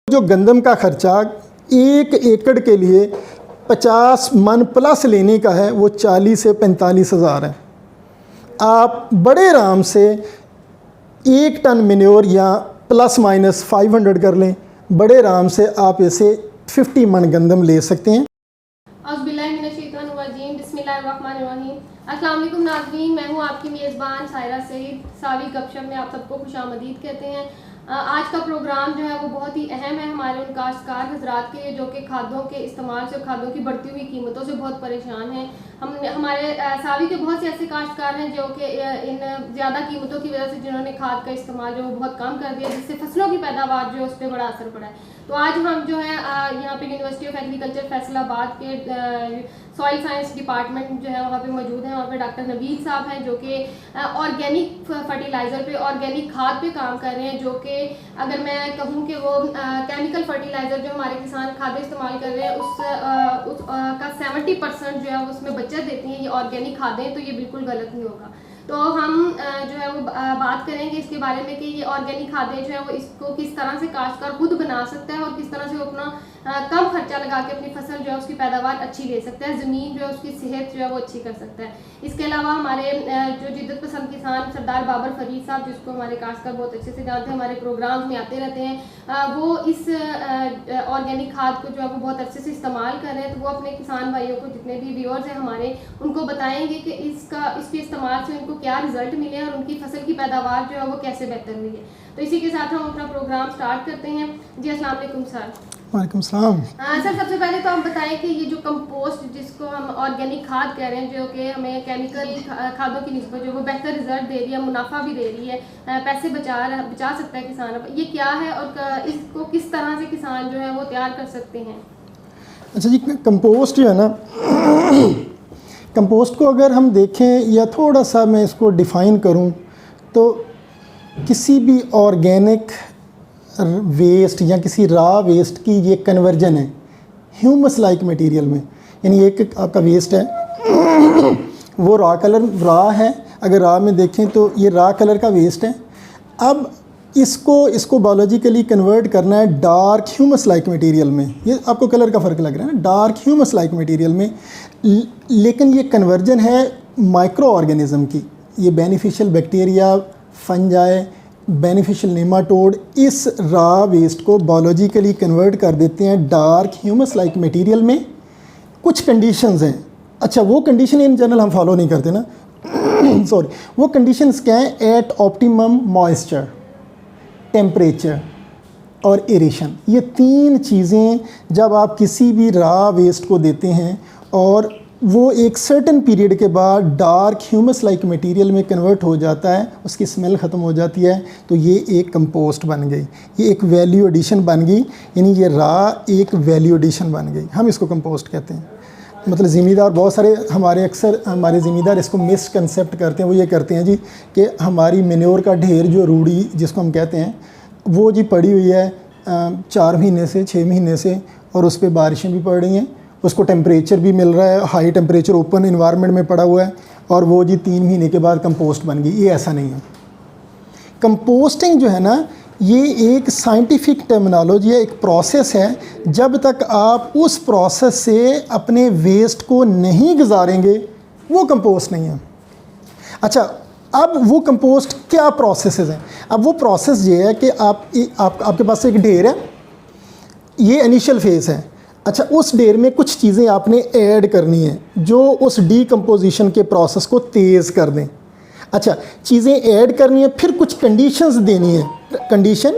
जो गंदम का खर्चा 1 एकड़ के लिए 50 मन प्लस लेने का है वो 40 से 45 हज़ार है। आप बड़े आराम से 1 टन मिन्योर या प्लस माइनस 500 कर लें, बड़े आराम से आप इसे 50 मन गंदम ले सकते हैं। अस्सलाम वालेकुम नाज़रीन, मैं हूँ आपकी मेज़बान सायरा सईद। सावी गपशप में आप सबको खुशामदीद कहते हैं। आज का प्रोग्राम जो है वो बहुत ही अहम है हमारे उन काश्तकार हजरात के लिए जो कि खादों के इस्तेमाल से, खादों की बढ़ती हुई कीमतों से बहुत परेशान हैं। हमारे सावी के बहुत से ऐसे काश्तकार हैं जो कि इन ज़्यादा कीमतों की वजह से जिन्होंने खाद का इस्तेमाल जो बहुत कम कर दिया, जिससे फसलों की पैदावार जो है उस पर बड़ा असर पड़ा है। तो आज हम जो है यहाँ पे यूनिवर्सिटी ऑफ एग्रीकल्चर फैसलाबाद के सॉइल साइंस डिपार्टमेंट जो है वहाँ पे मौजूद हैं। वहाँ पे डॉक्टर नबील साहब हैं जो कि ऑर्गेनिक फर्टिलाइज़र पे, ऑर्गेनिक खाद पे काम कर रहे हैं, जो कि अगर मैं कहूँ कि वो केमिकल फर्टिलाइज़र जो हमारे किसान खाद इस्तेमाल कर रहे हैं उसका 70% जो है उसमें बचत देती हैं ये ऑर्गेनिक खादें, तो ये बिल्कुल गलत नहीं होगा। तो हम जो है वो बात करेंगे इसके बारे में कि ये ऑर्गेनिक खादें जो है वो इसको किस तरह से काश्तकार खुद बना सकता है और किस तरह से वो अपना कम खर्चा लगा के अपनी फसल जो है उसकी पैदावार अच्छी ले सकता है, ज़मीन जो है उसकी सेहत जो है वो अच्छी कर सकता है। इसके अलावा हमारे जो जिद्दत पसंद किसान सरदार बाबर फरीद साहब, जिसको हमारे काश्तकार बहुत अच्छे से जानते हैं, हमारे प्रोग्राम्स में आते रहते हैं, वो इस ऑर्गेनिक खाद को जो है वो बहुत अच्छे से इस्तेमाल कर रहे हैं। तो वो अपने किसान भाइयों को, जितने भी व्यूअर्स हैं हमारे, उनको बताएंगे कि इसके इस्तेमाल से उनको क्या रिजल्ट मिले और उनकी फसल की पैदावार जो है वो कैसे बेहतर हुई है। तो इसी के साथ हम अपना प्रोग्राम स्टार्ट करते हैं। जी अस्सलाम वालेकुम सर। वालेकुम सलाम। सर सबसे पहले तो हम बताएं कि ये जो कंपोस्ट जिसको हम ऑर्गेनिक खाद कह रहे हैं, जो कि हमें केमिकल खादों की निस्बत जो वो बेहतर रिजल्ट दे रही है, मुनाफा भी दे रही है, पैसे बचा सकता है किसान, ये क्या है और इसको किस तरह से किसान जो है वो तैयार कर सकते हैं? अच्छा जी, कंपोस्ट जो है ना, कंपोस्ट को अगर हम देखें या थोड़ा सा मैं इसको डिफ़ाइन करूं तो किसी भी ऑर्गेनिक वेस्ट या किसी रॉ वेस्ट की ये कन्वर्जन है ह्यूमस लाइक मटेरियल में। यानी एक आपका वेस्ट है वो रॉ है, अगर रॉ में देखें तो ये रॉ कलर का वेस्ट है। अब इसको बायोलॉजिकली कन्वर्ट करना है डार्क ह्यूमस लाइक मटेरियल में। ये आपको कलर का फ़र्क लग रहा है ना, डार्क ह्यूमस लाइक मटेरियल में। लेकिन ये कन्वर्जन है माइक्रो ऑर्गेनिज़म की। ये beneficial bacteria, fungi, beneficial nematode इस रॉ वेस्ट को बायोलॉजिकली कन्वर्ट कर देते हैं डार्क ह्यूमस लाइक मटेरियल में। कुछ कंडीशंस हैं, अच्छा वो कंडीशन इन जनरल हम फॉलो नहीं करते ना सॉरी, वो कंडीशंस क्या हैं? एट ऑप्टिमम मॉइस्चर, टेम्परेचर और एरेशन। ये 3 चीज़ें जब आप किसी भी रॉ वेस्ट को देते हैं और वो एक सर्टन पीरियड के बाद डार्क ह्यूमस लाइक मटेरियल में कन्वर्ट हो जाता है, उसकी स्मेल ख़त्म हो जाती है, तो ये एक कंपोस्ट बन गई, ये एक वैल्यू एडिशन बन गई। यानी ये रॉ एक वैल्यू एडिशन बन गई, हम इसको कंपोस्ट कहते हैं। मतलब ज़िम्मेदार बहुत सारे अक्सर हमारे ज़िम्मेदार इसको मिसकंसेप्ट करते हैं। वो ये करते हैं जी कि हमारी मेन्योर का ढेर जो रूढ़ी जिसको हम कहते हैं वो जी पड़ी हुई है 4 महीने से 6 महीने से, और उस पर बारिशें भी पड़ रही हैं, उसको टेम्परेचर भी मिल रहा है, हाई टेम्परेचर ओपन इन्वायरमेंट में पड़ा हुआ है, और वो जी 3 महीने के बाद कंपोस्ट बन गई। ये ऐसा नहीं है। कंपोस्टिंग जो है ना, ये एक साइंटिफिक टर्मिनोलॉजी है, एक प्रोसेस है। जब तक आप उस प्रोसेस से अपने वेस्ट को नहीं गुजारेंगे वो कंपोस्ट नहीं है। अच्छा, अब वो कंपोस्ट क्या प्रोसेसेस हैं? अब वो प्रोसेस ये है कि आपके पास एक ढेर है, ये इनिशियल फेज़ है। अच्छा, उस ढेर में कुछ चीज़ें आपने ऐड करनी है जो उस डीकम्पोजिशन के प्रोसेस को तेज़ कर दें। अच्छा, चीज़ें ऐड करनी है, फिर कुछ कंडीशंस देनी है। कंडीशन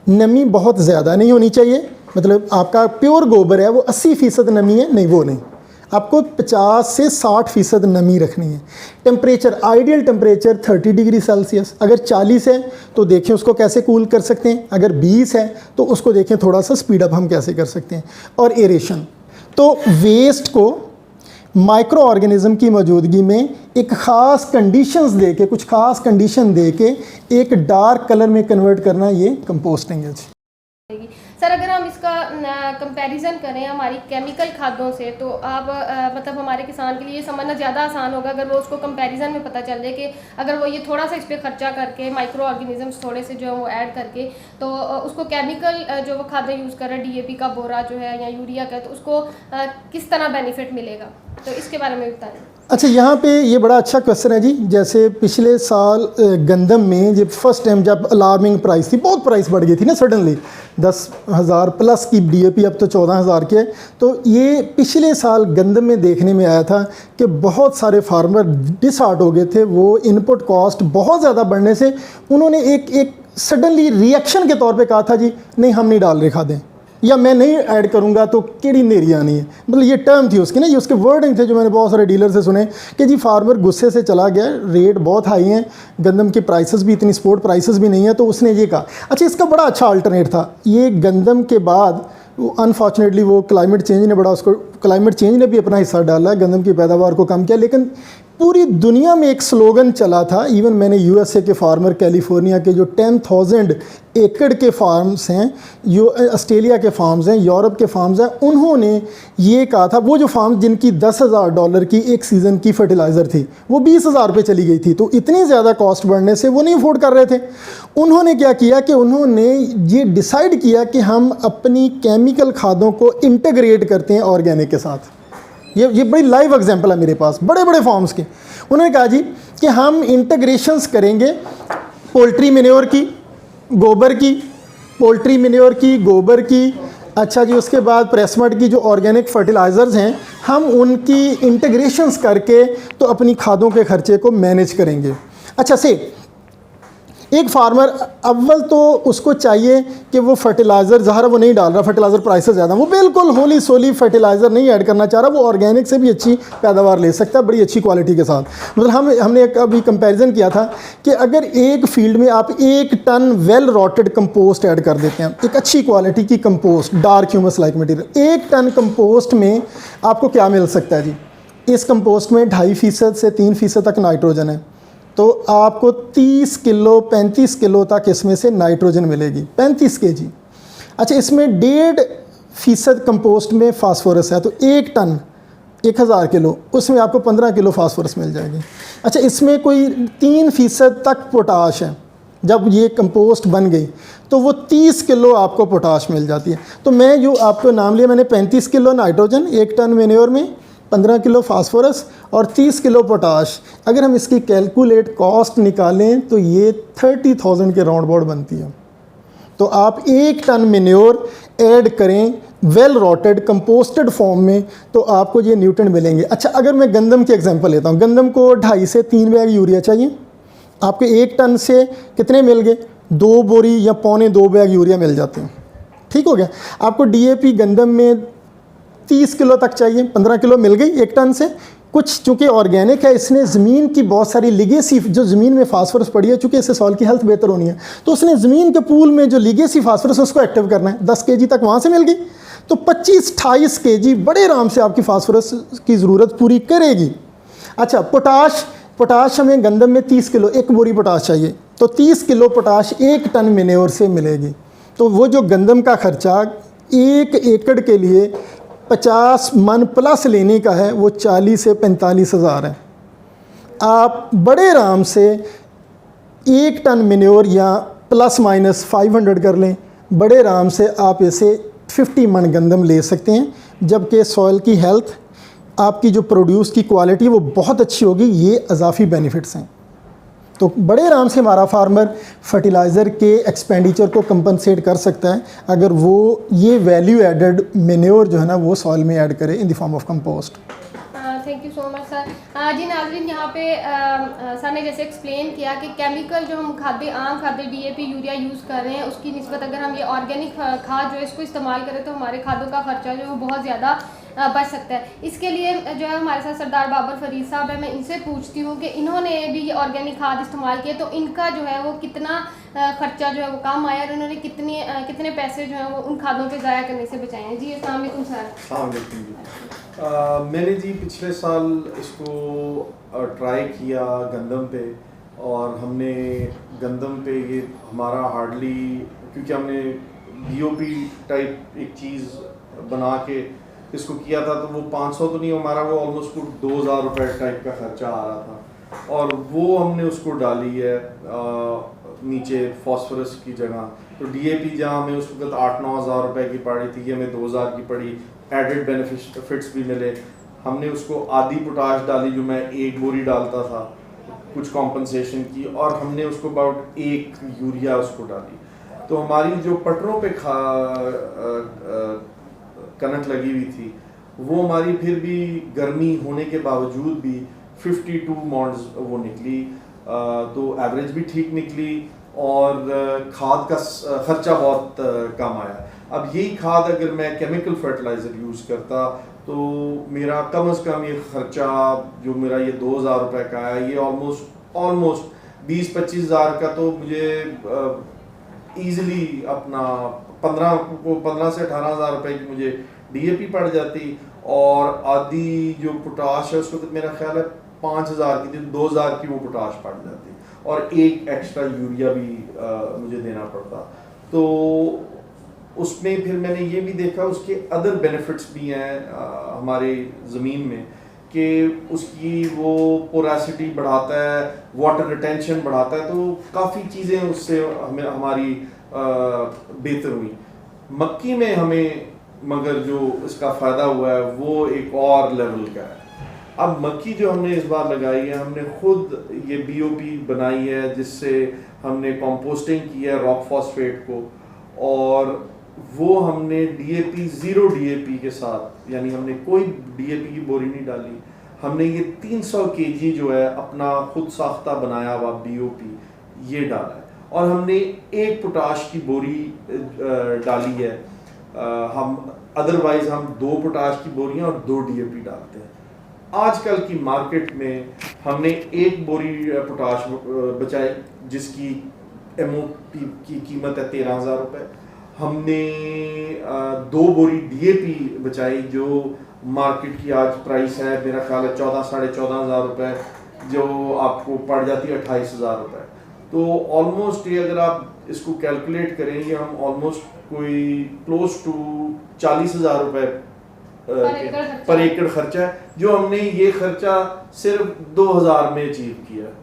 नमी बहुत ज़्यादा नहीं होनी चाहिए, मतलब आपका प्योर गोबर है वो 80% नमी है, नहीं वो नहीं, आपको 50 से 60% नमी रखनी है। Temperature, ideal temperature 30 degree Celsius. अगर 40 है तो देखें उसको कैसे कूल कर सकते हैं, अगर 20 है तो उसको देखें थोड़ा सा स्पीड अप हम कैसे कर सकते हैं। और एरेशन, तो वेस्ट को माइक्रो ऑर्गेनिज़म की मौजूदगी में एक ख़ास कंडीशंस दे के, कुछ ख़ास कंडीशन दे के एक डार्क कलर में कन्वर्ट करना, ये कंपोस्टिंग है। सर अगर हम इसका कंपैरिजन करें हमारी केमिकल खादों से तो आप मतलब हमारे किसान के लिए ये समझना ज़्यादा आसान होगा अगर वो उसको कंपैरिजन में पता चल जाए कि अगर वो ये थोड़ा सा इस पर खर्चा करके माइक्रो ऑर्गेनिजम्स थोड़े से जो है वो ऐड करके तो उसको केमिकल जो वो खादें यूज़ कर रहे हैं डीएपी का बोरा जो है या यूरिया का तो उसको किस तरह बेनिफिट मिलेगा, तो इसके बारे में बताएं। अच्छा, यहाँ पे ये बड़ा अच्छा क्वेश्चन है जी। जैसे पिछले साल गंदम में जब फर्स्ट टाइम जब अलार्मिंग प्राइस थी, बहुत प्राइस बढ़ गई थी ना सडनली, 10,000 प्लस की डीएपी अब तो 14,000 की है। तो ये पिछले साल गंदम में देखने में आया था कि बहुत सारे फार्मर डिसहार्ट हो गए थे। वो इनपुट कॉस्ट बहुत ज़्यादा बढ़ने से उन्होंने एक सडनली रिएक्शन के तौर पे कहा था जी नहीं हम नहीं डाल रहे खादें, या मैं नहीं ऐड करूंगा तो केड़ी नेरी आनी है। मतलब ये टर्म थी उसकी ना, ये उसके वर्डिंग थे जो मैंने बहुत सारे डीलर से सुने कि जी फार्मर गुस्से से चला गया, रेट बहुत हाई हैं, गंदम की प्राइसेस भी इतनी स्पोर्ट प्राइसेस भी नहीं है, तो उसने ये कहा। अच्छा, इसका बड़ा अच्छा अल्टरनेट था ये गंदम के बाद। अनफॉर्चुनेटली वो क्लाइमेट चेंज ने बड़ा उसको, क्लाइमेट चेंज ने भी अपना हिस्सा डाला है, गंदम की पैदावार को कम किया। लेकिन पूरी दुनिया में एक स्लोगन चला था, इवन मैंने यूएसए के फार्मर, कैलिफोर्निया के जो 10,000 एकड़ के फार्म्स हैं, जो ऑस्ट्रेलिया के फार्म्स हैं, यूरोप के फार्म्स हैं, उन्होंने ये कहा था, वो जो फार्म जिनकी $10,000 की एक सीज़न की फर्टिलाइज़र थी वो 20,000 पे चली गई थी, तो इतनी ज़्यादा कॉस्ट बढ़ने से वो नहीं अफोर्ड कर रहे थे। उन्होंने क्या किया कि उन्होंने ये डिसाइड किया कि हम अपनी केमिकल खादों को इंटीग्रेट करते हैं ऑर्गेनिक के साथ। ये बड़ी लाइव एग्जांपल है मेरे पास बड़े बड़े फार्म्स के। उन्होंने कहा जी कि हम इंटीग्रेशंस करेंगे पोल्ट्री मैन्योर की, गोबर की, पोल्ट्री मैन्योर की, गोबर की, अच्छा जी उसके बाद प्रेसमड की जो ऑर्गेनिक फर्टिलाइज़र्स हैं हम उनकी इंटीग्रेशंस करके तो अपनी खादों के खर्चे को मैनेज करेंगे। अच्छा से एक फार्मर अव्वल तो उसको चाहिए कि वो फर्टिलाइज़र, ज़ाहिर वो नहीं डाल रहा, फर्टिलाइज़र प्राइसेस ज़्यादा, वो बिल्कुल होली सोली फर्टिलाइज़र नहीं ऐड करना चाह रहा, वो ऑर्गेनिक से भी अच्छी पैदावार ले सकता है बड़ी अच्छी क्वालिटी के साथ। मतलब हमने एक अभी कंपैरिजन किया था कि अगर एक फील्ड में आप 1 ton well rotted compost add कर देते हैं, एक अच्छी क्वालिटी की compost, dark humus like material, 1 ton compost में आपको क्या मिल सकता है जी? इस कंपोस्ट में 2.5% से 3% तक नाइट्रोजन है, तो आपको 30 किलो 35 किलो तक इसमें से नाइट्रोजन मिलेगी, 35 kg। अच्छा, इसमें 1.5% कंपोस्ट में फास्फोरस है, तो 1 टन 1000 किलो उसमें आपको 15 किलो फास्फोरस मिल जाएगी। अच्छा, इसमें कोई 3% तक पोटाश है, जब ये कंपोस्ट बन गई तो वो 30 किलो आपको पोटाश मिल जाती है। तो मैं जो आपको नाम लिया मैंने, 35 किलो नाइट्रोजन 1 टन मैन्योर में, 15 किलो फास्फोरस और 30 किलो पोटाश। अगर हम इसकी कैलकुलेट कॉस्ट निकालें तो ये 30,000 के राउंड अबाउट बनती है। तो आप 1 टन मैन्योर ऐड करें वेल रॉटेड कंपोस्टेड फॉर्म में तो आपको ये न्यूट्रिएंट मिलेंगे। अच्छा, अगर मैं गंदम की एग्जांपल लेता हूँ, गंदम को 2.5 से 3 बैग यूरिया चाहिए, आपके 1 टन से कितने मिल गए? 2 बोरी या 2.25 बैग यूरिया मिल जाते हैं। ठीक हो गया। आपको डीएपी गंदम में 30 किलो तक चाहिए, 15 किलो मिल गई 1 टन से। कुछ चूँकि ऑर्गेनिक है, इसने ज़मीन की बहुत सारी लिगेसी, जो ज़मीन में फास्फोरस पड़ी है, चूँकि इससे सॉइल की हेल्थ बेहतर होनी है, तो उसने ज़मीन के पूल में जो लिगेसी फास्फोरस उसको एक्टिव करना है, 10 kg तक वहाँ से मिल गई, तो 25-28 kg बड़े आराम से आपकी फास्फोरस की ज़रूरत पूरी करेगी। अच्छा, पोटाश हमें गंदम में 30 किलो, 1 बोरी पोटाश चाहिए, तो 30 किलो पोटाश 1 टन मैन्योर से मिलेगी। तो वो जो गंदम का खर्चा 1 एकड़ के लिए 50 मन प्लस लेने का है, वो 40 से 45 हज़ार है। आप बड़े आराम से 1 टन मैन्योर या प्लस माइनस 500 कर लें, बड़े आराम से आप इसे 50 मन गंदम ले सकते हैं, जबकि सॉइल की हेल्थ, आपकी जो प्रोड्यूस की क्वालिटी वो बहुत अच्छी होगी। ये अजाफी बेनिफिट्स हैं। तो बड़े आराम से हमारा फार्मर फर्टिलाइज़र के एक्सपेंडिचर को कंपनसेट कर सकता है अगर वो ये वैल्यू एडेड मैन्योर जो है ना वो सॉइल में ऐड करे in the form of compost. Thank you so much sir. जी नाज़रीन, यहाँ पे सर ने जैसे एक्सप्लेन किया कि केमिकल जो हम खाद्य, आम खाद्य डीएपी यूरिया यूज़ कर रहे हैं, उसकी निस्बत अगर हम ये ऑर्गेनिक खाद जो है इसको इस्तेमाल करें तो हमारे खादों का खर्चा जो है वो बहुत ज़्यादा बच सकता है। इसके लिए जो है हमारे साथ सरदार बाबर फरीद साहब है, मैं इनसे पूछती हूँ कि इन्होंने भी ये ऑर्गेनिक खाद इस्तेमाल किए तो इनका जो है वो कितना खर्चा जो है वो कम आया और उन्होंने कितने पैसे जो है वो उन खादों पे ज़ाया करने से बचाए हैं। जी अस्सलाम वालेकुम सर। मैंने जी पिछले साल इसको ट्राई किया गंदम पे, और हमने गंदम पे ये हमारा हार्डली, क्योंकि हमने बीओपी टाइप एक चीज़ बना के इसको किया था, तो वो 500 तो नहीं हमारा, वो ऑलमोस्ट 2000 रुपये टाइप का खर्चा आ रहा था। और वो हमने उसको डाली है नीचे फॉस्फोरस की जगह। तो डीएपी जहाँ हमें उस वक्त 8-9 हज़ार रुपये की पड़ी थी, ये हमें 2000 की पड़ी, एडेड बेनिफिट्स भी मिले। हमने उसको आधी पोटाश डाली जो मैं एक बोरी डालता था कुछ कॉम्पनसेशन की, और हमने उसको अबाउट 1 यूरिया उसको डाली। तो हमारी जो पटरों पे कनक लगी हुई थी वो हमारी फिर भी गर्मी होने के बावजूद भी 52 मॉड्स वो निकली। तो एवरेज भी ठीक निकली और खाद का खर्चा बहुत कम आया। अब यही खाद अगर मैं केमिकल फर्टिलाइज़र यूज़ करता तो मेरा कम से कम ये खर्चा जो मेरा ये 2000 रुपये का है, ये ऑलमोस्ट 20-25 हज़ार का तो मुझे ईज़िली अपना 15 से 18 हज़ार रुपये की मुझे डीएपी पड़ जाती, और आधी जो पोटाश है उसको तो मेरा ख्याल है 5000 की थी, 2000 की वो पोटाश पड़ जाती, और एक एक्स्ट्रा यूरिया भी मुझे देना पड़ता। तो उसमें फिर मैंने ये भी देखा उसके अदर बेनिफिट्स भी हैं हमारे ज़मीन में, कि उसकी वो पोरेसिटी बढ़ाता है, वाटर रिटेंशन बढ़ाता है, तो काफ़ी चीज़ें उससे हमें हमारी बेहतर हुई। मक्की में हमें मगर जो इसका फ़ायदा हुआ है वो एक और लेवल का है। अब मक्की जो हमने इस बार लगाई है, हमने खुद ये बीओपी बनाई है जिससे हमने कंपोस्टिंग की है रॉक फॉस्फेट को, और वो हमने डीएपी 0 डीएपी के साथ, यानी हमने कोई डीएपी की बोरी नहीं डाली, हमने ये 300 केजी जो है अपना खुद साख्ता बनाया हुआ बीओपी ये डाला है, और हमने 1 पोटाश की बोरी डाली है। हम अदरवाइज हम 2 पोटाश की बोरियां और 2 डीएपी डालते हैं। आजकल की मार्केट में हमने 1 बोरी पोटाश बचाई जिसकी एमओपी की कीमत है 13,000 रुपये। हमने 2 बोरी डीएपी बचाई जो मार्केट की आज प्राइस है मेरा ख्याल है 14-14.5 हज़ार रुपये, जो आपको पड़ जाती है 28,000 रुपये। तो ऑलमोस्ट ये अगर आप इसको कैलकुलेट करेंगे, हम ऑलमोस्ट कोई क्लोज टू 40,000 रुपये पर एकड़ खर्चा है, जो हमने ये खर्चा सिर्फ 2000 में अचीव किया।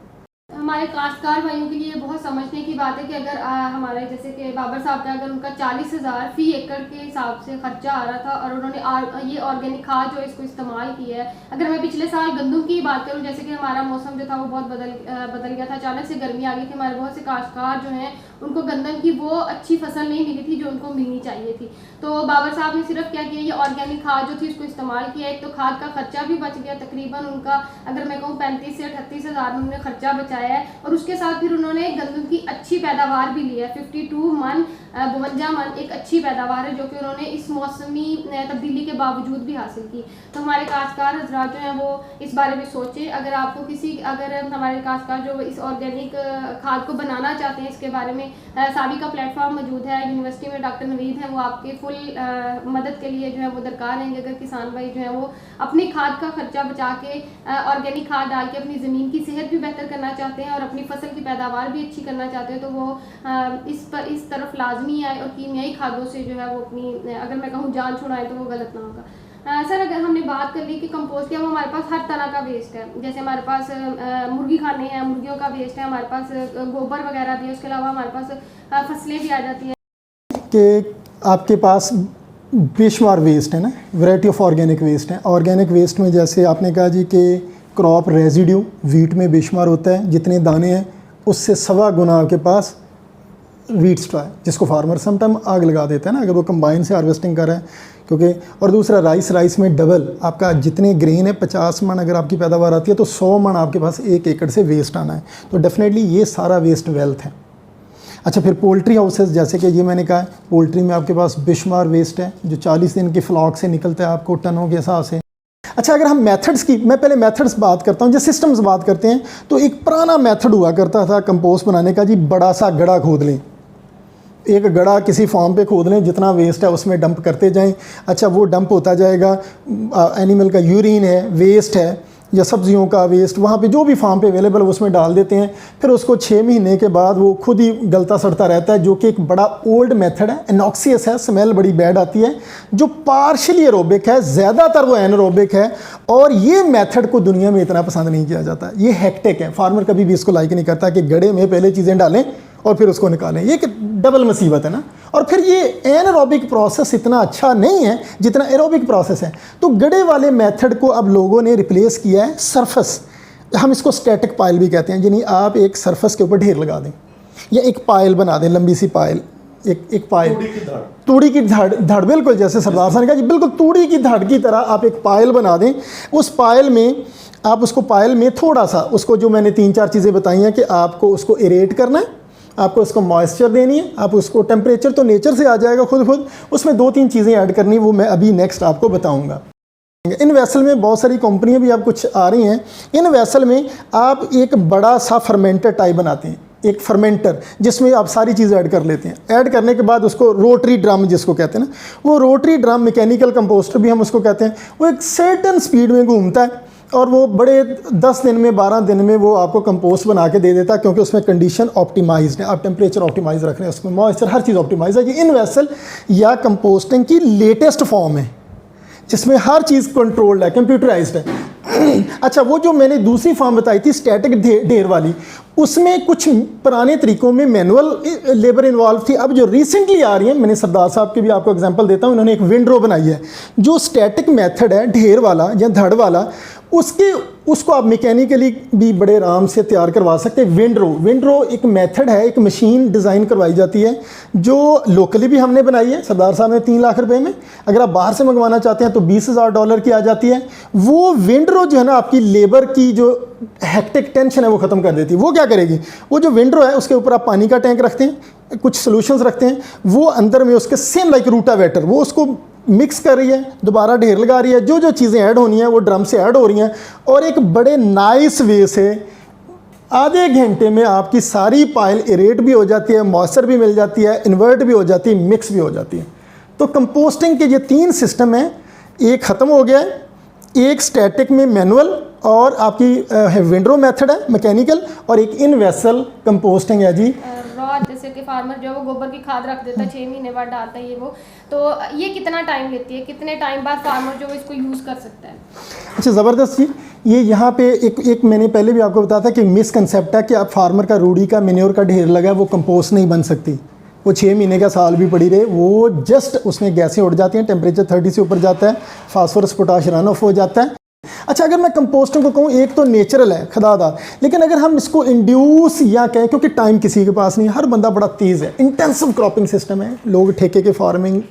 हमारे काश्तकार भाइयों के लिए बहुत समझने की बात है कि अगर हमारे जैसे कि बाबर साहब का अगर उनका 40,000 फी एकड़ के हिसाब से खर्चा आ रहा था, और उन्होंने ये ऑर्गेनिक खाद जो इसको इस्तेमाल किया है। अगर मैं पिछले साल गंदम की बात करूं, जैसे कि हमारा मौसम जो था वो बहुत बदल गया था, अचानक से गर्मी आ गई थी, हमारे बहुत से काश्तकार जो हैं उनको गंदम की वो अच्छी फसल नहीं मिली थी जो उनको मिलनी चाहिए थी। तो बाबर साहब ने सिर्फ क्या किया, ये ऑर्गेनिक खाद जो थी उसको इस्तेमाल किया। एक तो खाद का खर्चा भी बच गया, तकरीबन उनका अगर मैं कहूँ 35 से 38 हज़ार में उन्होंने खर्चा बचाया है, और उसके साथ फिर उन्होंने गंदम की अच्छी पैदावार भी ली है। 52 मन 52 मन एक अच्छी पैदावार है जो कि उन्होंने इस मौसमी तब्दीली के बावजूद भी हासिल की। तो हमारे काश्तकार हजरात जो हैं वो इस बारे में सोचें। अगर आपको अगर हमारे काश्तकार जो इस ऑर्गेनिक खाद को बनाना चाहते हैं, इसके बारे में सावी का प्लेटफॉर्म मौजूद है, यूनिवर्सिटी में डॉक्टर नवीद हैं, वो आपके फुल मदद के लिए जो है वो दरकार रहेंगे। अगर किसान भाई जो है वो अपनी खाद का खर्चा बचा के ऑर्गेनिक खाद डाल के अपनी ज़मीन की सेहत भी बेहतर करना चाहते हैं और अपनी फसल की पैदावार भी अच्छी करना चाहते हैं, तो वो इस तरफ लाजमी आए और कीमियाई खादों से जो है वो अपनी, अगर मैं कहूँ, जान छुड़ाएं तो वो गलत ना होगा। सर, अगर हमने बात कर ली कि कंपोस्ट क्या, वो हमारे पास हर तरह का वेस्ट है। जैसे हमारे पास मुर्गी खाने हैं, मुर्गियों का वेस्ट है, हमारे पास गोबर वगैरह भी है, उसके अलावा हमारे पास फसलें भी आ जाती हैं। कि आपके पास बेशुमार वेस्ट है ना, वैरायटी ऑफ ऑर्गेनिक वेस्ट है। ऑर्गेनिक वेस्ट में जैसे आपने कहा जी कि क्रॉप रेजिड्यू वीट में बेशुमार होता है, जितने दाने हैं उससे 1.25 गुना आपके पास वीट स्ट्रॉ है, जिसको फार्मर समटाइम आग लगा देता है ना अगर वो कंबाइन से हार्वेस्टिंग कर रहे हैं, क्योंकि और दूसरा राइस में डबल आपका जितने ग्रेन है 50 मन अगर आपकी पैदावार आती है तो 100 मन आपके पास 1 एकड़ से वेस्ट आना है। तो डेफिनेटली ये सारा वेस्ट वेल्थ है। अच्छा, फिर पोल्ट्री हाउसेस, जैसे कि ये मैंने कहा पोल्ट्री में आपके पास बेशुमार वेस्ट है जो 40 दिन के फ्लॉक से निकलता है आपको टनों के हिसाब से। अच्छा, अगर हम मेथड्स की, मैं पहले मेथड्स बात करता हूँ, जो सिस्टम्स बात करते हैं, तो एक पुराना मेथड हुआ करता था कंपोस्ट बनाने का जी, बड़ा सा गड़ा खोद लें, एक गड़ा किसी फॉर्म पे खोद लें, जितना वेस्ट है उसमें डंप करते जाएं। अच्छा, वो डंप होता जाएगा, एनिमल का यूरिन है, वेस्ट है, या सब्जियों का वेस्ट वहाँ पे जो भी फार्म पे अवेलेबल है उसमें डाल देते हैं। फिर उसको 6 महीने के बाद वो खुद ही गलता सड़ता रहता है, जो कि एक बड़ा ओल्ड मेथड है, एनॉक्सियस है, स्मेल बड़ी बैड आती है, जो पार्शली एरोबिक है, ज़्यादातर वो एनारोबिक है। और ये मेथड को दुनिया में इतना पसंद नहीं किया जाता, ये हेक्टिक है। फार्मर कभी भी इसको लाइक नहीं करता कि गड्ढे में पहले चीज़ें डालें और फिर उसको निकालें, ये एक डबल मुसीबत है ना। और फिर ये एनारोबिक प्रोसेस इतना अच्छा नहीं है जितना एरोबिक प्रोसेस है। तो गड्ढे वाले मेथड को अब लोगों ने रिप्लेस किया है सरफेस, हम इसको स्टैटिक पाइल भी कहते हैं, यानी आप एक सरफेस के ऊपर ढेर लगा दें या एक पाइल बना दें, लंबी सी पाइल, एक पाइल, तूड़ी की धड़, बिल्कुल जैसे सरदार साहब ने कहा जी, बिल्कुल तूड़ी की धड़ की तरह आप एक पाइल बना दें। उस पाइल में आप उसको पाइल में थोड़ा सा उसको, जो मैंने 3-4 चीज़ें बताई हैं कि आपको उसको एरेट करना है, आपको उसको मॉइस्चर देनी है, आप उसको टेम्परेचर तो नेचर से आ जाएगा खुद, उसमें 2-3 चीज़ें ऐड करनी, वो मैं अभी नेक्स्ट आपको बताऊंगा। इन वेसल में बहुत सारी कंपनियां भी अब कुछ आ रही हैं। इन वेसल में आप एक बड़ा सा फर्मेंटर टाइप बनाते हैं, एक फर्मेंटर जिसमें आप सारी चीज़ें ऐड कर लेते हैं। ऐड करने के बाद उसको रोटरी ड्रम जिसको कहते हैं ना, वो रोटरी ड्रम, मैकेनिकल कंपोस्टर भी हम उसको कहते हैं, वो एक सर्टेन स्पीड में घूमता है और वो बड़े 10 दिन में 12 दिन में वो आपको कंपोस्ट बना के दे देता है, क्योंकि उसमें कंडीशन ऑप्टिमाइज्ड है, आप टेम्परेचर ऑप्टिमाइज रख रहे हैं, उसमें मॉइस्चर हर चीज़ ऑप्टिमाइज है। ये इन वेसल या कंपोस्टिंग की लेटेस्ट फॉर्म है जिसमें हर चीज़ कंट्रोल्ड है, कंप्यूटराइज्ड है। अच्छा, वो जो मैंने दूसरी फॉर्म बताई थी स्टैटिक ढेर वाली, उसमें कुछ पुराने तरीकों में मैनुअल लेबर इन्वॉल्व थी। अब जो रिसेंटली आ रही है, मैंने सरदार साहब के भी आपको एग्जांपल देता हूँ, इन्होंने एक विंडरो बनाई है जो स्टैटिक मेथड है ढेर वाला या धड़ वाला, उसको आप मैकेनिकली भी बड़े आराम से तैयार करवा सकते हैं। विंडरो एक मेथड है, एक मशीन डिज़ाइन करवाई जाती है जो लोकली भी हमने बनाई है सरदार साहब ने 3 लाख रुपए में। अगर आप बाहर से मंगवाना चाहते हैं तो $20,000 की आ जाती है। वो विंडरो जो है ना, आपकी लेबर की जो हेक्टिक टेंशन है वो ख़त्म कर देती है। वो क्या करेगी, वो जो विंडरो है उसके ऊपर आप पानी का टैंक रखते हैं, कुछ सोल्यूशंस रखते हैं, वो अंदर में उसके सेम लाइक रूटावेटर, वो उसको मिक्स कर रही है, दोबारा ढेर लगा रही है, जो चीज़ें ऐड होनी है वो ड्रम से ऐड हो रही हैं, और एक बड़े नाइस वे से आधे घंटे में आपकी सारी पाइल एरेट भी हो जाती है, मॉइस्चर भी मिल जाती है, इन्वर्ट भी हो जाती है, मिक्स भी हो जाती है। तो कंपोस्टिंग के ये 3 सिस्टम हैं, एक ख़त्म हो गया है, एक स्टैटिक में मैनुअल और आपकी विंडरो मेथड है मैकेनिकल, और एक इन वेसल कंपोस्टिंग है जी। रॉ जैसे कि फार्मर जो है वो गोबर की खाद रख देता है, 6 महीने बाद डालता है, ये वो, तो ये कितना टाइम लेती है, कितने टाइम बाद फार्मर जो है इसको यूज़ कर सकता है? अच्छा, ज़बरदस्त जी। ये यहाँ पे एक मैंने पहले भी आपको बताया था कि मिसकंसेप्ट है कि आप फार्मर का रूढ़ी का मेन्योर का ढेर लगा है, वो कंपोस्ट नहीं बन सकती, वो 6 महीने का साल भी पड़ी रहे, वो जस्ट उसमें गैसें उड़ जाती हैं, टेम्परेचर 30 से ऊपर जाता है, फास्फोरस पोटाश रन ऑफ हो जाता है। अच्छा, अगर मैं कंपोस्टिंग को कहूँ, एक तो नेचुरल है खदादार, लेकिन अगर हम इसको इंड्यूस या कहें, क्योंकि टाइम किसी के पास नहीं, हर बंदा बड़ा तेज़ है, इंटेंसिव क्रॉपिंग सिस्टम है, लोग ठेके के फार्मिंग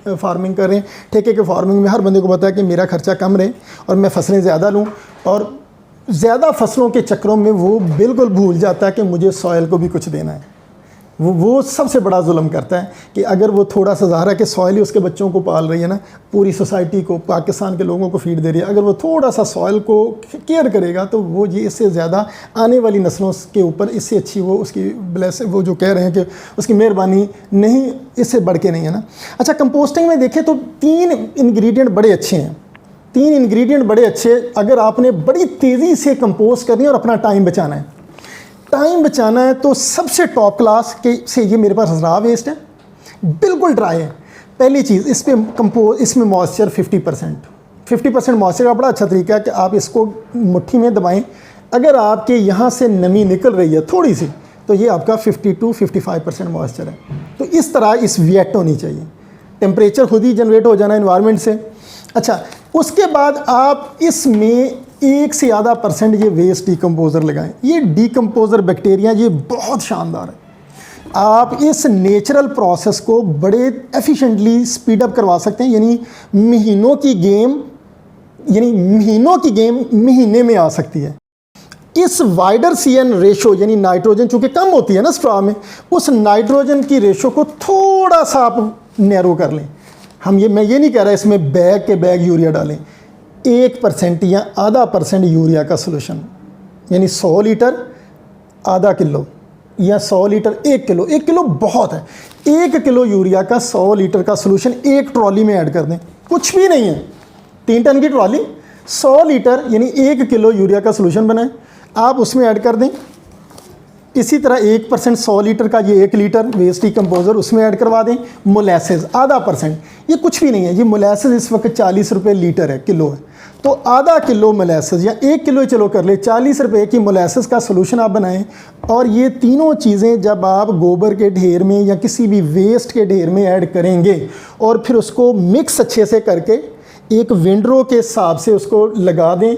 कर रहे हैं। ठेके के फार्मिंग में हर बंदे को पता है कि मेरा खर्चा कम रहे और मैं फसलें ज़्यादा लूँ, और ज़्यादा फसलों के चक्करों में वो बिल्कुल भूल जाता है कि मुझे सॉइल को भी कुछ देना है। वो सबसे बड़ा जुल्म करता है कि अगर वो थोड़ा सा ज़ाहिर है कि सॉइल ही उसके बच्चों को पाल रही है ना, पूरी सोसाइटी को, पाकिस्तान के लोगों को फीड दे रही है, अगर वो थोड़ा सा सॉइल को केयर करेगा तो वो ये इससे ज़्यादा आने वाली नस्लों के ऊपर इससे अच्छी वो उसकी ब्लेस, वो जो कह रहे हैं कि उसकी मेहरबानी नहीं, इससे बढ़ के नहीं है ना। अच्छा, कंपोस्टिंग में देखें तो 3 इंग्रेडिएंट बड़े अच्छे हैं, 3 इंग्रेडिएंट बड़े अच्छे, अगर आपने बड़ी तेज़ी से कंपोस्ट करनी है और अपना टाइम बचाना है, तो सबसे टॉप क्लास के से ये मेरे पास रॉ वेस्ट है, बिल्कुल ड्राई है। पहली चीज़, इसमें मॉइस्चर 50% मॉइस्चर का बड़ा अच्छा तरीका है कि आप इसको मुट्ठी में दबाएं, अगर आपके यहाँ से नमी निकल रही है थोड़ी सी, तो ये आपका 50-55% मॉइस्चर है। तो इस तरह इस वेट होनी चाहिए, टेम्परेचर खुद ही जनरेट हो जाना एनवायरनमेंट से। अच्छा, उसके बाद आप इसमें 1 से ज़्यादा % ये वेस्ट डीकम्पोज़र लगाएं। ये डीकम्पोज़र बैक्टीरिया ये बहुत शानदार है, आप इस नेचुरल प्रोसेस को बड़े एफिशिएंटली स्पीड अप करवा सकते हैं, यानी महीनों की गेम महीने में आ सकती है। इस वाइडर CN रेशो, यानी नाइट्रोजन चूँकि कम होती है ना स्ट्रॉ में, उस नाइट्रोजन की रेशो को थोड़ा सा आप नैरो कर लें। मैं ये नहीं कह रहा इसमें बैग के बैग यूरिया डालें, 1% या आधा % यूरिया का सोल्यूशन, यानी 100 लीटर आधा किलो या 100 लीटर 1 किलो, 1 किलो बहुत है, 1 किलो यूरिया का 100 लीटर का सोल्यूशन एक ट्रॉली में ऐड कर दें, कुछ भी नहीं है, 3 टन की ट्रॉली 100 लीटर यानी 1 किलो यूरिया का सोल्यूशन बनाएं, आप उसमें ऐड कर दें। इसी तरह 1% 100 लीटर का ये 1 लीटर वेस्ट डिकम्पोज़र उसमें ऐड करवा दें। मोलेसेस आधा %, ये कुछ भी नहीं है, ये मोलेसेस इस वक्त 40 रुपये लीटर है, किलो है, तो आधा किलो मोलेसेस या 1 किलो चलो कर ले, 40 रुपये की मोलेसेस का सोल्यूशन आप बनाएं। और ये तीनों चीज़ें जब आप गोबर के ढेर में या किसी भी वेस्ट के ढेर में ऐड करेंगे और फिर उसको मिक्स अच्छे से करके एक विंडरो के हिसाब से उसको लगा दें,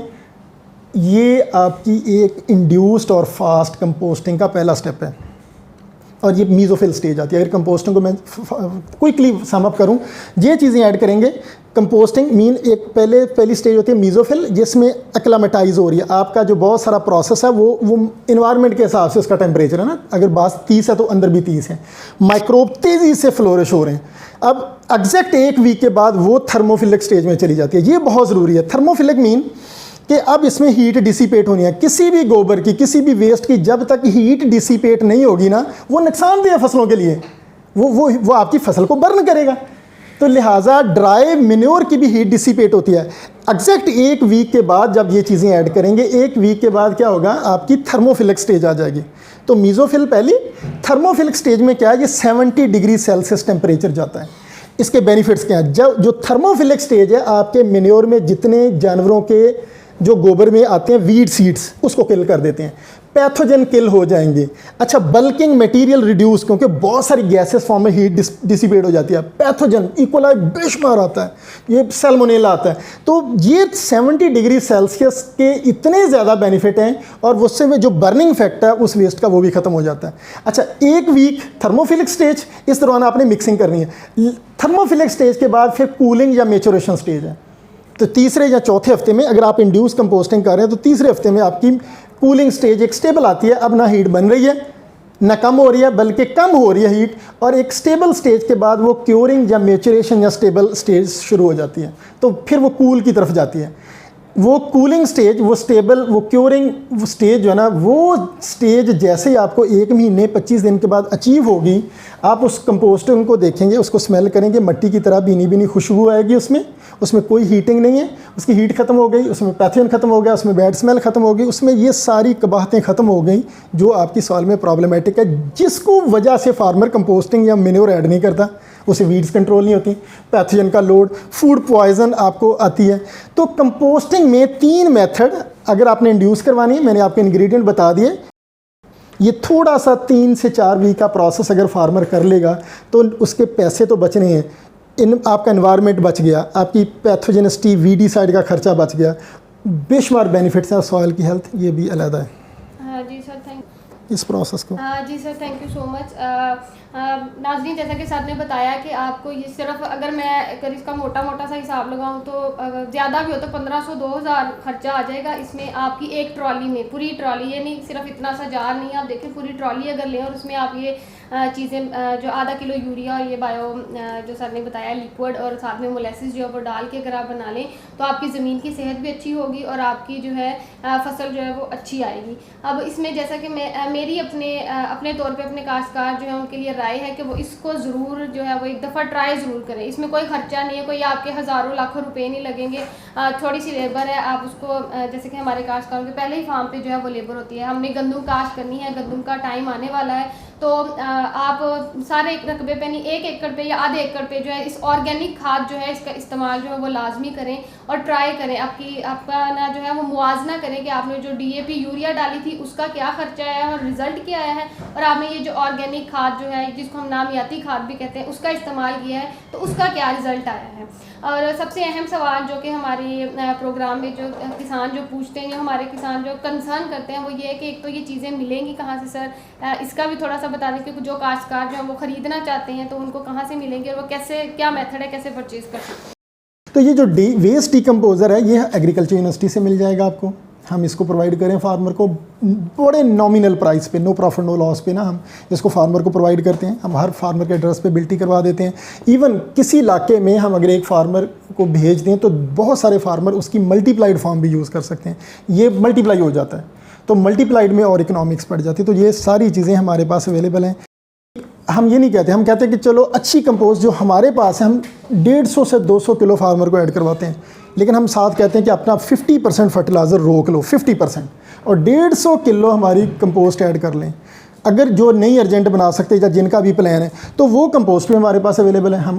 ये आपकी एक इंड्यूस्ड और फास्ट कंपोस्टिंग का पहला स्टेप है। और ये मीज़ोफिल स्टेज आती है। अगर कंपोस्टिंग को मैं क्विकली सम अप करूँ, ये चीज़ें ऐड करेंगे। कंपोस्टिंग मीन एक पहली स्टेज होती है मीज़ोफिल, जिसमें एक्लामेटाइज हो रही है। आपका जो बहुत सारा प्रोसेस है वो इन्वायरमेंट के हिसाब से उसका टेम्परेचर है ना, अगर बात 30 है तो अंदर भी 30 है। माइक्रोब तेज़ी से फ्लोरिश हो रहे हैं। अब एग्जैक्ट 1 वीक के बाद वो थर्मोफिलिक स्टेज में चली जाती है। ये बहुत ज़रूरी है। थर्मोफिलिक मीन कि अब इसमें हीट डिसिपेट होनी है। किसी भी गोबर की, किसी भी वेस्ट की जब तक हीट डिसिपेट नहीं होगी ना, वो नुकसानदेह है फसलों के लिए, वो आपकी फसल को बर्न करेगा। तो लिहाजा ड्राई मिन्योर की भी हीट डिसिपेट होती है। एग्जैक्ट 1 वीक के बाद जब ये चीज़ें ऐड करेंगे, 1 वीक के बाद क्या होगा, आपकी थर्मोफिलिक स्टेज आ जाएगी। तो मीज़ोफिल पहली, थर्मोफिलिक स्टेज में क्या है, ये 70 डिग्री सेल्सियस टेम्परेचर जाता है। इसके बेनिफिट्स क्या हैं? जो थर्मोफिलिक स्टेज है, आपके मिन्योर में जितने जानवरों के जो गोबर में आते हैं वीड सीड्स, उसको किल कर देते हैं, पैथोजन किल हो जाएंगे। अच्छा, बल्किंग मटेरियल रिड्यूस, क्योंकि बहुत सारी गैसेस फॉर्म में हीट डिसिपेट हो जाती है। पैथोजन इकोलाई बेशुमार आता है, ये सैल्मोनेला आता है। तो ये 70 डिग्री सेल्सियस के इतने ज़्यादा बेनिफिट हैं, और उससे में जो बर्निंग इफेक्ट है उस वेस्ट का, वो भी ख़त्म हो जाता है। अच्छा, 1 वीक थर्मोफिलिक स्टेज, इस दौरान आपने मिक्सिंग करनी है। थर्मोफिलिक स्टेज के बाद फिर कूलिंग या मैच्योरेशन स्टेज है। तो तीसरे या चौथे हफ्ते में अगर आप इंड्यूस कंपोस्टिंग कर रहे हैं, तो तीसरे हफ्ते में आपकी कूलिंग स्टेज एक स्टेबल आती है। अब ना हीट बन रही है, ना कम हो रही है, बल्कि कम हो रही है हीट। और एक स्टेबल स्टेज के बाद वो क्योरिंग या मैच्योरेशन या स्टेबल स्टेज शुरू हो जाती है। तो फिर वो कूल की तरफ जाती है। वो कूलिंग स्टेज, वो स्टेबल, वो क्योरिंग स्टेज जो है ना, वो स्टेज जैसे ही आपको 1 महीने 25 दिन के बाद अचीव होगी, आप उस कंपोस्टिंग को देखेंगे, उसको स्मेल करेंगे, मिट्टी की तरह भीनी भीनी खुशबू आएगी उसमें कोई हीटिंग नहीं है, उसकी हीट ख़त्म हो गई, उसमें पैथोजन ख़त्म हो गया, उसमें बैड स्मेल ख़त्म हो गई, उसमें ये सारी कबाहतें ख़त्म हो गई जो आपकी सॉइल में प्रॉब्लमेटिक है, जिसको वजह से फार्मर कंपोस्टिंग या मिन्योर ऐड नहीं करता, उसे वीड्स कंट्रोल नहीं होती, पैथोजन का लोड, फूड पॉइजन आपको आती है। तो कंपोस्टिंग में 3 मेथड अगर आपने इंड्यूस करवानी है, मैंने आपके इंग्रेडिएंट बता दिए। ये थोड़ा सा 3 से 4 वीक का प्रोसेस अगर फार्मर कर लेगा तो उसके पैसे तो बचने हैं, आपका एनवायरनमेंट बच गया, आपकी पैथोजेनिसिटी वीडीसाइड का खर्चा बच गया, बेशुमार बेनिफिट्स हैं। सॉइल की हेल्थ ये भी अलग है। हाँ जी सर, थैंक इस प्रोसेस को। जी sir, thank you so much. नाज़रीन, जैसा कि सर ने बताया कि आपको ये सिर्फ, अगर मैं अगर इसका मोटा सा हिसाब लगाऊं तो ज़्यादा भी हो तो 1500-2000 खर्चा आ जाएगा। इसमें आपकी एक ट्रॉली में, पूरी ट्रॉली, ये नहीं सिर्फ इतना सा जार नहीं, आप देखें पूरी ट्रॉली अगर लें और उसमें आप ये चीज़ें जो आधा किलो यूरिया और ये बायो जो सर ने बताया लिक्विड और साथ में मोलेसिस जो है वो डाल के अगर आप बना लें तो आपकी ज़मीन की सेहत भी अच्छी होगी और आपकी जो है फसल जो है वो अच्छी आएगी। अब इसमें जैसा कि मेरी अपने तौर पे अपने काश्तकार जो है उनके लिए राय है कि वो इसको ज़रूर जो है वो एक दफ़ा ट्राई ज़रूर करें। इसमें कोई ख़र्चा नहीं है, कोई आपके हज़ारों लाखों रुपए नहीं लगेंगे, थोड़ी सी लेबर है। आप उसको जैसे कि हमारे काश्तकारों के पहले ही फार्म पे जो है वो लेबर होती है, हमने गंदम काश्त करनी है, गंदम का टाइम आने वाला है, तो आप सारे रकबे पे नहीं, 1 एकड़ पे या आधे एकड़ पे जो है इस ऑर्गेनिक खाद जो है इसका इस्तेमाल जो है वो लाजमी करें और ट्राई करें। आपका ना जो है वो मुआवजना करें कि आपने जो DAP यूरिया डाली थी उसका क्या खर्चा आया है और रिजल्ट क्या आया है, और आपने ये जो ऑर्गेनिक खाद जो है जिसको हम नामियाती खाद भी कहते हैं उसका इस्तेमाल किया है तो उसका क्या रिजल्ट आया है। और सबसे अहम सवाल जो कि हमारे प्रोग्राम में जो किसान जो पूछते हैं या हमारे किसान जो कंसर्न करते हैं वो ये है कि एक तो ये चीज़ें मिलेंगी कहाँ से सर, इसका भी थोड़ा सा बता दें कि जो काश्तकार जो है वो ख़रीदना चाहते हैं तो उनको कहाँ से मिलेंगे और वो कैसे, क्या मेथड है, कैसे परचेज़ कर सकते हैं। तो ये जो वेस्ट डिकम्पोज़र है ये एग्रीकल्चर यूनिवर्सिटी से मिल जाएगा आपको। हम इसको प्रोवाइड करें फार्मर को बड़े नॉमिनल प्राइस पे, नो प्रॉफिट नो लॉस पे ना, हम इसको फार्मर को प्रोवाइड करते हैं। हम हर फार्मर के एड्रेस पे बिल्टी करवा देते हैं। इवन किसी इलाके में हम अगर एक फार्मर को भेज दें तो बहुत सारे फार्मर उसकी मल्टीप्लाइड फॉर्म भी यूज़ कर सकते हैं, ये मल्टीप्लाई हो जाता है तो मल्टीप्लाइड में और इकोनॉमिक्स बढ़ जाती है। तो ये सारी चीज़ें हमारे पास अवेलेबल हैं। हम ये नहीं कहते, हम कहते हैं कि चलो अच्छी कंपोस्ट जो हमारे पास है हम 150 से 200 किलो फार्मर को ऐड करवाते हैं, लेकिन हम साथ कहते हैं कि अपना 50% फर्टिलाइज़र रोक लो, 50%, और 150 किलो हमारी कंपोस्ट ऐड कर लें। अगर जो नहीं अर्जेंट बना सकते या जिनका भी प्लान है तो वो कंपोस्ट भी हमारे पास अवेलेबल है। हम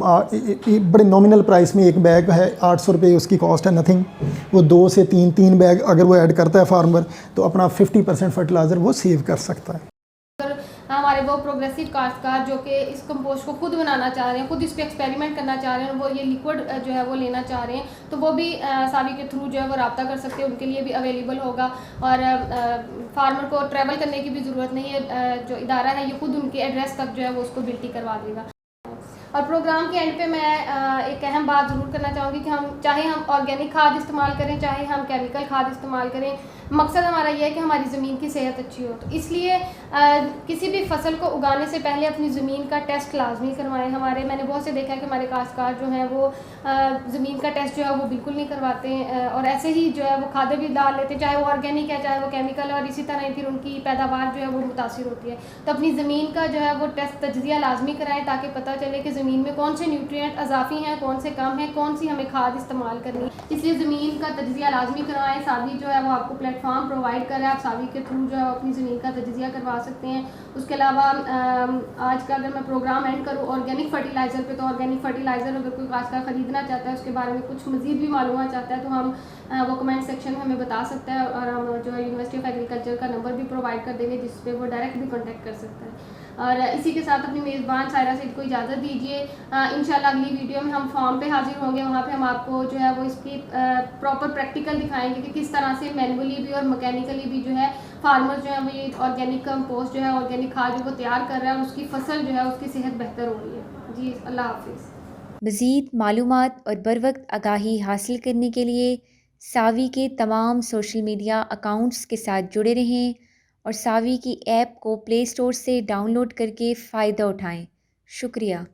बड़े नॉमिनल प्राइस में, एक बैग है 800 रुपये उसकी कॉस्ट है, नथिंग। वो 2 से 3 बैग अगर वो ऐड करता है फार्मर तो अपना 50% फर्टिलाइज़र वो सेव कर सकता है। हमारे वो प्रोग्रेसिव काश्तकार जो कि इस कंपोस्ट को खुद बनाना चाह रहे हैं, खुद इस पर एक्सपेरिमेंट करना चाह रहे हैं, वो ये लिक्विड जो है वो लेना चाह रहे हैं, तो वो भी सावी के थ्रू जो है वो रब्ता कर सकते हैं, उनके लिए भी अवेलेबल होगा। और फार्मर को ट्रैवल करने की भी ज़रूरत नहीं है, जो इदारा है ये खुद उनके एड्रेस तक जो है वो उसको बिल्टी करवा देगा। और प्रोग्राम के एंड पे मैं एक अहम बात ज़रूर करना चाहूँगी कि चाहे हम ऑर्गेनिक खाद इस्तेमाल करें, चाहे हम केमिकल खाद इस्तेमाल करें, मकसद हमारा ये है कि हमारी ज़मीन की सेहत अच्छी हो। तो इसलिए किसी भी फसल को उगाने से पहले अपनी ज़मीन का टेस्ट लाजमी करवाएं। मैंने बहुत से देखा है कि हमारे काश्तकार जो हैं वो ज़मीन का टेस्ट जो है वो बिल्कुल नहीं करवाते हैं, और ऐसे ही जो है वो खादें भी डाल लेते हैं, चाहे वो ऑर्गेनिक है चाहे वो केमिकल है, और इसी तरह फिर उनकी पैदावार जो है वो मुतासिर होती है। तो अपनी ज़मीन का जो है वो टेस्ट तजज़िया लाजमी कराएं ताकि पता चले कि ज़मीन में कौन से न्यूट्रिएंट अजाफी हैं, कौन से कम हैं, कौन सी हमें खाद इस्तेमाल करनी है। इसलिए ज़मीन का तजज़िया लाजमी करवाएं। सावी जो है वो आपको प्लेटफॉर्म प्रोवाइड कर रहा है, आप सावी के थ्रू जो है अपनी ज़मीन का तजज़िया करवा सकते हैं। उसके अलावा आज का अगर मैं प्रोग्राम एंड करूँ ऑर्गेनिक फर्टिलाइज़र पे, तो ऑर्गेनिक फर्टिलाइज़र अगर कोई काश्तकार ख़रीदना चाहता है, उसके बारे में कुछ मज़ीद भी मालूमात चाहता है, तो हम वो कमेंट सेक्शन में हमें बता सकता है, और हम जो है यूनिवर्सिटी ऑफ एग्रीकल्चर का नंबर भी प्रोवाइड कर देंगे जिस पे वो डायरेक्ट भी कॉन्टैक्ट कर सकता है। और इसी के साथ अपनी मेज़बान सायरा सईद को इजाज़त दीजिए। इंशाल्लाह अगली वीडियो में हम फार्म पे हाजिर होंगे, वहाँ पे हम आपको जो है वो इसकी प्रॉपर प्रैक्टिकल दिखाएंगे कि किस तरह से मैनुअली भी और मैकेनिकली भी जो है फार्मर जो है वो ये ऑर्गेनिक कंपोस्ट जो है ऑर्गेनिक खाद जो वो तैयार कर रहा है और उसकी फसल जो है उसकी सेहत बेहतर हो रही है। जी अल्लाह हाफिज़। मज़ीद मालूमात और बर वक्त आगाही हासिल करने के लिए सावी के तमाम सोशल मीडिया अकाउंट्स के साथ जुड़े रहें और सावी की ऐप को प्ले स्टोर से डाउनलोड करके फ़ायदा उठाएं। शुक्रिया।